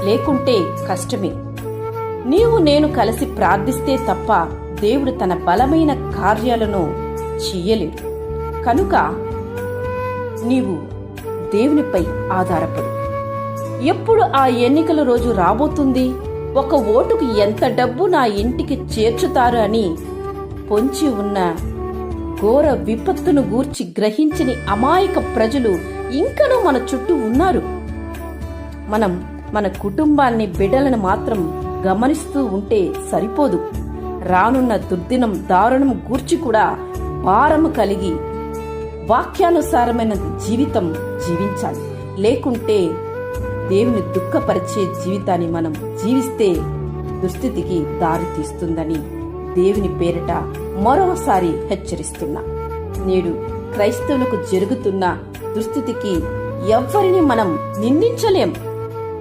లేకుంటే కష్టమే. నీవు నేను కలిసి ప్రార్థిస్తే తప్ప దేవుడు తన బలమైన కార్యాలను చెయ్యలేడు. కనుక నీవు దేవునిపై ఆధారపడు. ఎప్పుడు ఆ ఎన్నికల రోజు రాబోతుంది, ఒక ఓటుకు ఎంత డబ్బు నా ఇంటికి చేర్చుతారు అని పొంచి ఉన్న ఘోర విపత్తును గూర్చి గ్రహించని అమాయక ప్రజలు ఇంకనూ మన చుట్టూ ఉన్నారు. మనం మన కుటుంబాన్ని, బిడ్డలను మాత్రం గమనిస్తూ ఉంటే సరిపోదు. రానున్న దుర్దినం, దారుణం గూర్చి కూడా భారము కలిగి వాక్యానుసారమైన జీవితం జీవించాలి. లేకుంటే దేవుని దుఃఖపరిచే జీవితాన్ని మనం జీవిస్తే దుస్థితికి దారి తీస్తుందని దేవుని పేరిట మరోసారి హెచ్చరిస్తున్నా. నేడు క్రైస్తవులకు జరుగుతున్న దుస్థితికి ఎవ్వరిని మనం నిందించలేం.